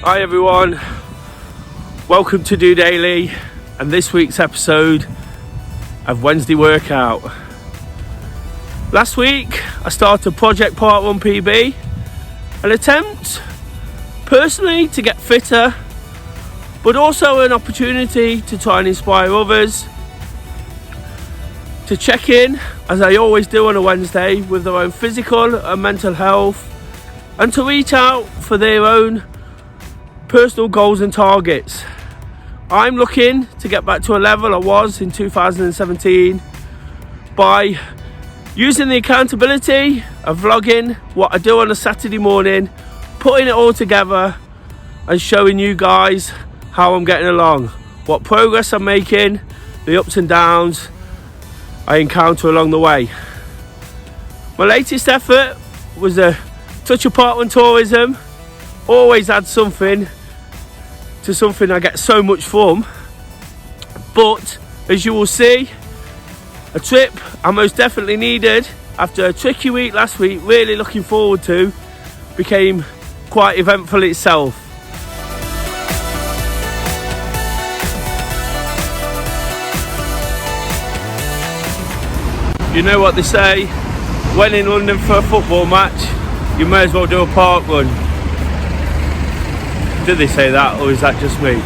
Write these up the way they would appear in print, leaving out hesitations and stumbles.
Hi everyone, welcome to DOdaily and this week's episode of Wednesday workout. Last week I started Project PARKRUN PB, an attempt personally to get fitter, but also an opportunity to try and inspire others to check in, as I always do on a Wednesday, with their own physical and mental health, and to reach out for their own personal goals and targets. I'm looking to get back to a level I was in 2017 by using the accountability of vlogging what I do on a Saturday morning, putting it all together and showing you guys how I'm getting along, what progress I'm making, the ups and downs I encounter along the way. My latest effort was a touch of PARKRUN tourism. Always add something to something I get so much from, but as you will see, a trip I most definitely needed after a tricky week last week, really looking forward to, became quite eventful itself. You know what they say, when in London for a football match, you may as well do a park run. Did they say that, or is that just me?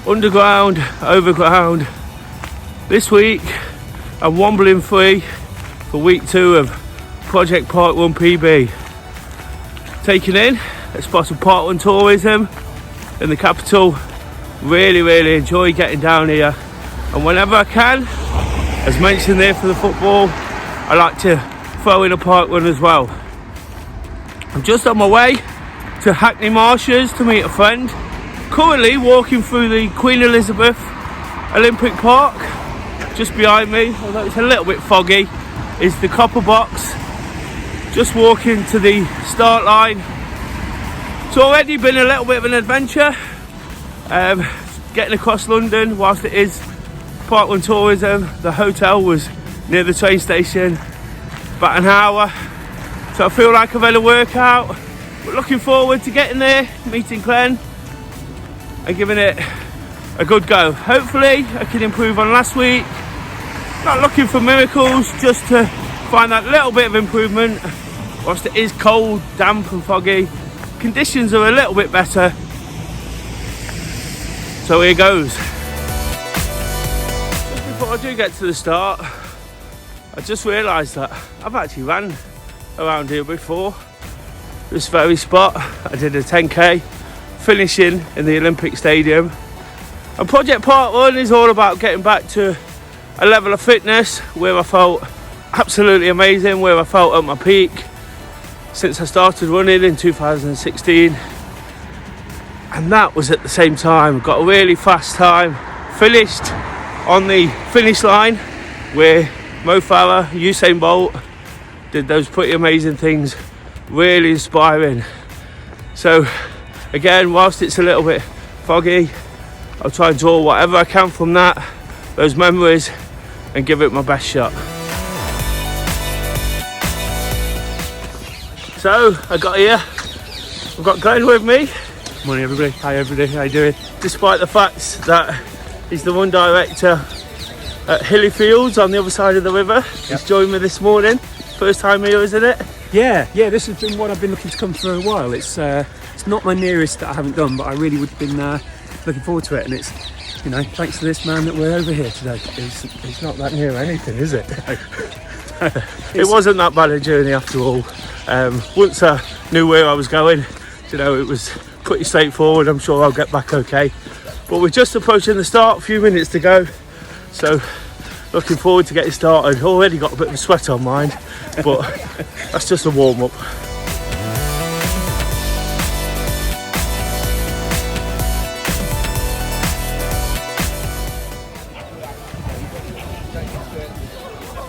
Underground, overground. This week I'm wombling free for week 2 of Project PARKRUN PB. Taking in a spot of PARKRUN tourism in the capital. Really enjoy getting down here, and whenever I can, as mentioned there for the football, I like to throw in a park run as well. I'm just on my way to Hackney Marshes to meet a friend. Currently walking through the Queen Elizabeth Olympic Park. Just behind me, although it's a little bit foggy, is the Copper Box. Just walking to the start line. It's already been a little bit of an adventure, getting across London whilst it is PARKRUN tourism. The hotel was near the train station, about an hour, so I feel like I've had a workout, but looking forward to getting there, meeting Glenn and giving it a good go. Hopefully I can improve on last week. Not looking for miracles, just to find that little bit of improvement. Whilst it is cold, damp and foggy, conditions are a little bit better. So here goes. Just before I do get to the start, I just realised that I've actually ran around here before. This very spot, I did a 10k, finishing in the Olympic Stadium. And Project PARKRUN is all about getting back to a level of fitness where I felt absolutely amazing, where I felt at my peak since I started running in 2016. And that was at the same time, got a really fast time, finished on the finish line where Mo Farah, Usain Bolt did those pretty amazing things, really inspiring. So again, whilst it's a little bit foggy, I'll try and draw whatever I can from that, those memories, and give it my best shot. So I got here, I've got Glenn with me. Morning everybody. Hi everybody, how you doing? Despite the fact that he's the run director at Hilly Fields on the other side of the river. He's joined me this morning. First time here, isn't it? Yeah, this has been one I've been looking to come for a while. It's not my nearest that I haven't done, but I really would have been looking forward to it. And it's, you know, thanks to this man that we're over here today. It's not that near anything, is it? It wasn't that bad a journey after all. Once I knew where I was going, You know, it was pretty straightforward. I'm sure I'll get back okay. But we're just approaching the start, a few minutes to go. So looking forward to getting started. Already got a bit of a sweat on mine, but that's just a warm-up.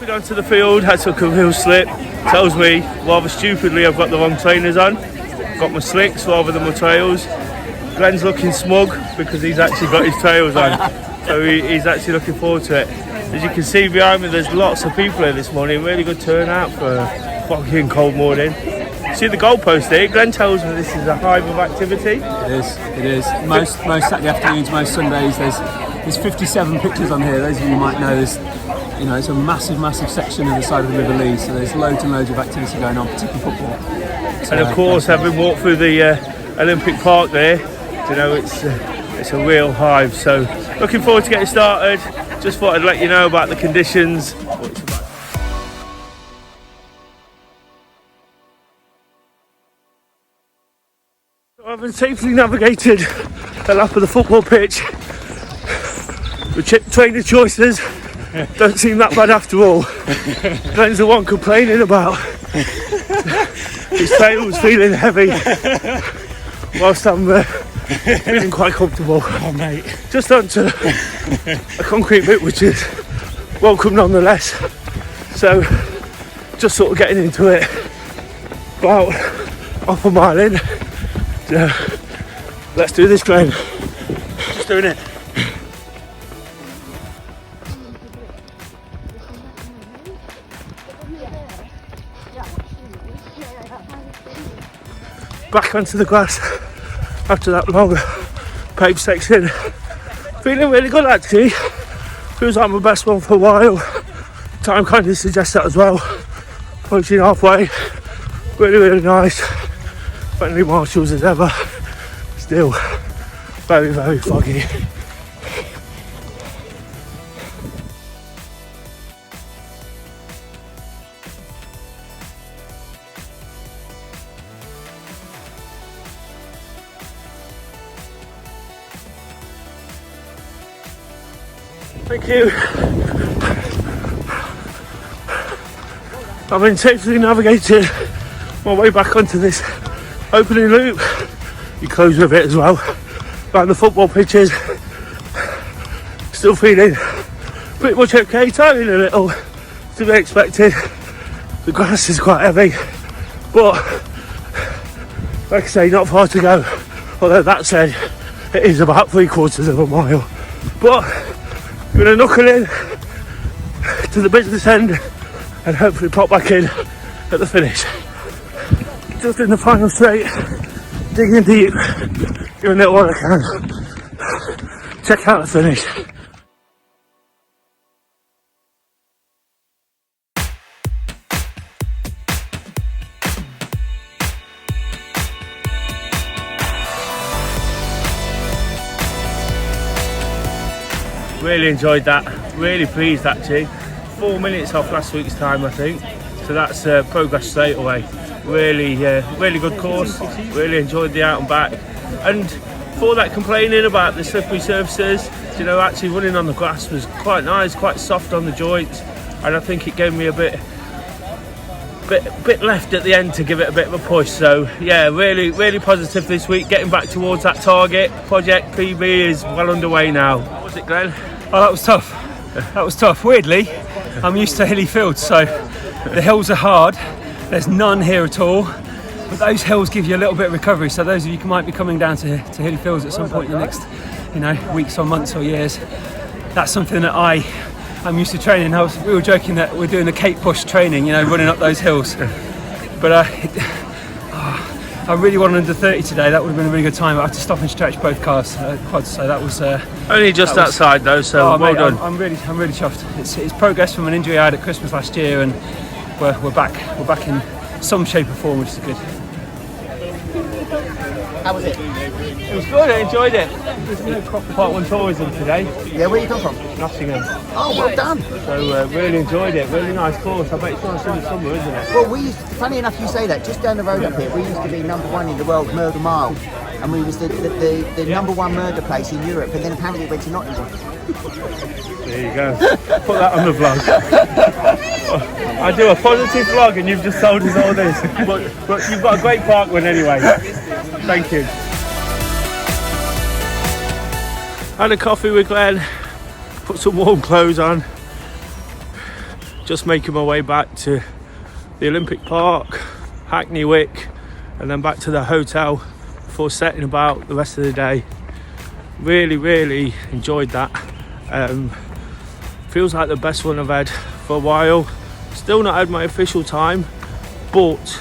Down to the field, I took a real slip. Tells me rather stupidly I've got the wrong trainers on. Got my slicks rather than my trails. Glenn's looking smug because he's actually got his trails on, so he's actually looking forward to it. As you can see behind me, there's lots of people here this morning. Really good turnout for a foggy and cold morning. See the goalpost here? Glenn tells me this is a hive of activity. It is. Most Saturday afternoons, most Sundays, there's 57 pitches on here. Those of you who might know, it's a massive section of the side of the River Lee, so there's loads and loads of activity going on, particularly football. So, and of course, having walked through the Olympic Park there, it's a real hive. So looking forward to getting started. Just thought I'd let you know about the conditions. I've safely navigated the lap of the football pitch. The trainer choices don't seem that bad after all. Glenn's the one complaining about his tail was feeling heavy, whilst I'm feeling quite comfortable. Oh mate. Just onto a concrete bit which is welcome nonetheless. So just sort of getting into it, about half a mile in. Let's do this, Glenn. Just doing it. Back onto the grass after that long paved section. Feeling really good actually. Feels like my best one for a while. Time kind of suggests that as well. Approaching halfway. Really nice. Friendly Marshes as ever. Still very foggy. Thank you. I've been safely navigating my way back onto this opening loop. You close with it as well. Around the football pitches. Still feeling pretty much okay. Tiring a little, to be expected. The grass is quite heavy, but like I say, not far to go. Although that said, it is about 3/4 of a mile. But we're going to knuckle in to the business end and hopefully pop back in at the finish. Just in the final straight, digging deep, doing it what I can. Check out the finish. Really enjoyed that, really pleased actually. 4 minutes off last week's time I think, so that's progress straight away. Really good course, really enjoyed the out and back. And for that complaining about the slippery surfaces, actually running on the grass was quite nice, quite soft on the joints, and I think it gave me a bit left at the end to give it a bit of a push. So yeah, really positive this week, getting back towards that target. Project PB is well underway now. How was it, Glenn? Oh, that was tough. That was tough. Weirdly, I'm used to hilly fields, so the hills are hard. There's none here at all, but those hills give you a little bit of recovery. So those of you who might be coming down to hilly fields at some point in the next, weeks or months or years, that's something that I'm used to training. We were joking that we're doing a Cape push training, running up those hills. But I really wanted under 30 today. That would have been a really good time. I had to stop and stretch both quads, so that was only just outside though. So well done. I'm really chuffed. It's progress from an injury I had at Christmas last year, and we're back in some shape or form, which is good. How was it? It was good, I enjoyed it. There's Part 1 tourism today, Yeah, where you come from? Nottingham. Oh, well done. So really enjoyed it, really nice course. I bet it's nice in the summer, isn't it? Well, we used, funny enough you say that, just down the road up here, we used to be #1 in the world murder mile. And we was the #1 murder place in Europe, and then apparently it went to Nottingham. There you go. Put that on the vlog. I do a positive vlog and you've just told us all this. But you've got a great PARKRUN anyway. Thank you. Had a coffee with Glenn, put some warm clothes on. Just making my way back to the Olympic Park, Hackney Wick, and then back to the hotel before setting about the rest of the day. Really enjoyed that. Feels like the best one I've had for a while. Still not had my official time, but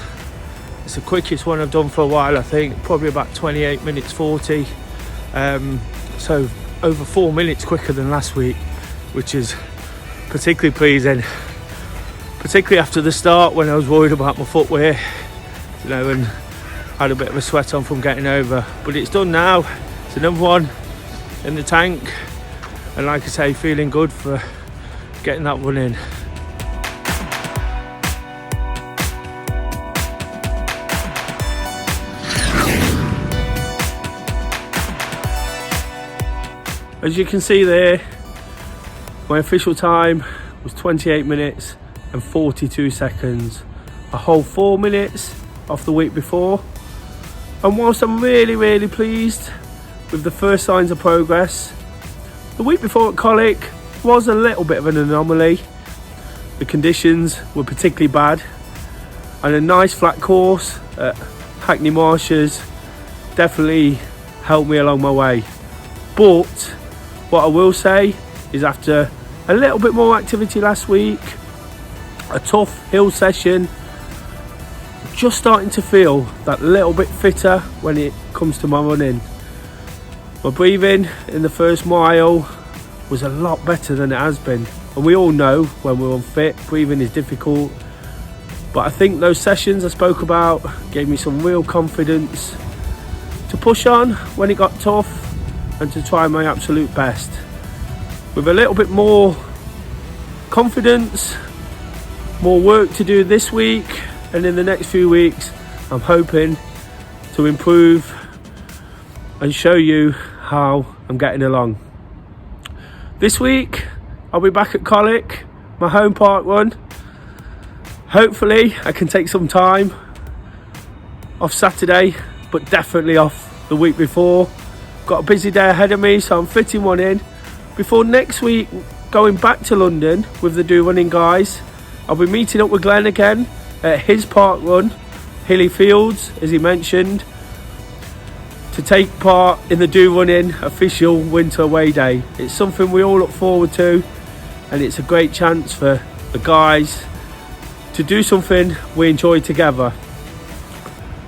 it's the quickest one I've done for a while. I think probably about 28 minutes 40. So over 4 minutes quicker than last week, which is particularly pleasing. Particularly after the start when I was worried about my footwear, you know, and had a bit of a sweat on from getting over. But it's done now. It's another one in the tank, and like I say, feeling good for getting that one in. As you can see there, my official time was 28 minutes and 42 seconds, a whole 4 minutes off the week before. And whilst I'm really pleased with the first signs of progress, the week before at Colic was a little bit of an anomaly. The conditions were particularly bad, and a nice flat course at Hackney Marshes definitely helped me along my way. But what I will say is, after a little bit more activity last week, a tough hill session, just starting to feel that little bit fitter when it comes to my running. My breathing in the first mile was a lot better than it has been, and we all know when we're unfit, breathing is difficult, but I think those sessions I spoke about gave me some real confidence to push on when it got tough and to try my absolute best. With a little bit more confidence, more work to do this week and in the next few weeks, I'm hoping to improve and show you how I'm getting along. This week I'll be back at Colic, my home PARKRUN. Hopefully I can take some time off Saturday, but definitely off the week before. Got a busy day ahead of me, so I'm fitting one in before next week going back to London with the Do Running guys. I'll be meeting up with Glenn again at his PARKRUN, Hilly Fields, as he mentioned, to take part in the Do Running official winter away day. It's something we all look forward to, and it's a great chance for the guys to do something we enjoy together.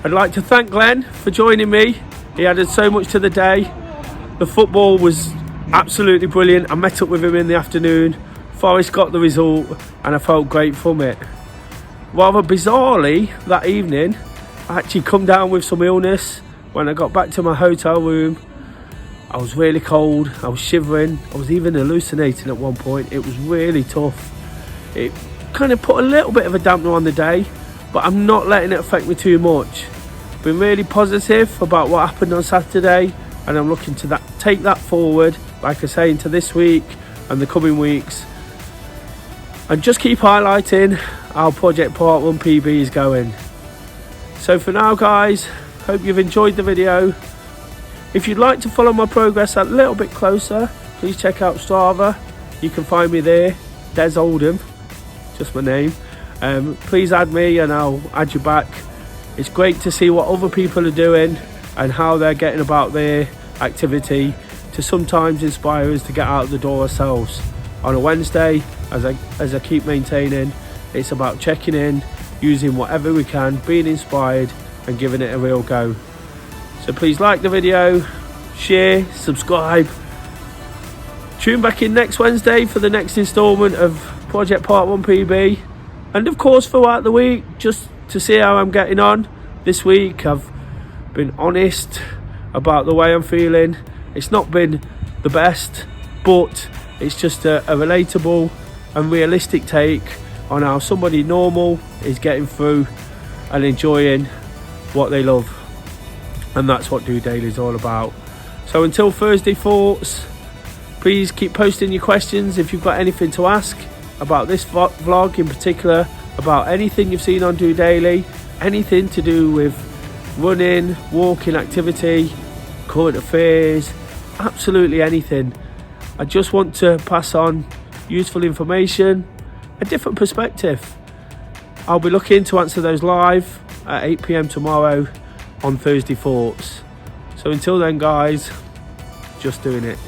I'd like to thank Glenn for joining me. He added so much to the day. The football was absolutely brilliant. I met up with him in the afternoon. Forest got the result and I felt great from it. Rather bizarrely, that evening I actually come down with some illness. When I got back to my hotel room, I was really cold, I was shivering, I was even hallucinating at one point. It was really tough. It kind of put a little bit of a dampener on the day, but I'm not letting it affect me too much. Been really positive about what happened on Saturday, and I'm looking to take that forward, like I say, into this week and the coming weeks, and just keep highlighting how Project PARKRUN PB is going. So for now, guys, hope you've enjoyed the video. If you'd like to follow my progress a little bit closer, please check out Strava. You can find me there, Des Oldham, just my name. Please add me and I'll add you back. It's great to see what other people are doing and how they're getting about their activity, to sometimes inspire us to get out the door ourselves. On a Wednesday, as I keep maintaining, it's about checking in, using whatever we can, being inspired and giving it a real go. So please like the video, share, subscribe. Tune back in next Wednesday for the next instalment of Project PARKRUN PB, and of course throughout the week, just to see how I'm getting on. This week I've been honest about the way I'm feeling. It's not been the best, but it's just a relatable and realistic take on how somebody normal is getting through and enjoying what they love. And that's what DOdaily is all about. So until Thursday thoughts, please keep posting your questions if you've got anything to ask about this vlog in particular, about anything you've seen on DOdaily, anything to do with running, walking activity, current affairs, absolutely anything. I just want to pass on useful information, a different perspective. I'll be looking to answer those live at 8 PM tomorrow on Thursday Thoughts. So until then guys, just doing it.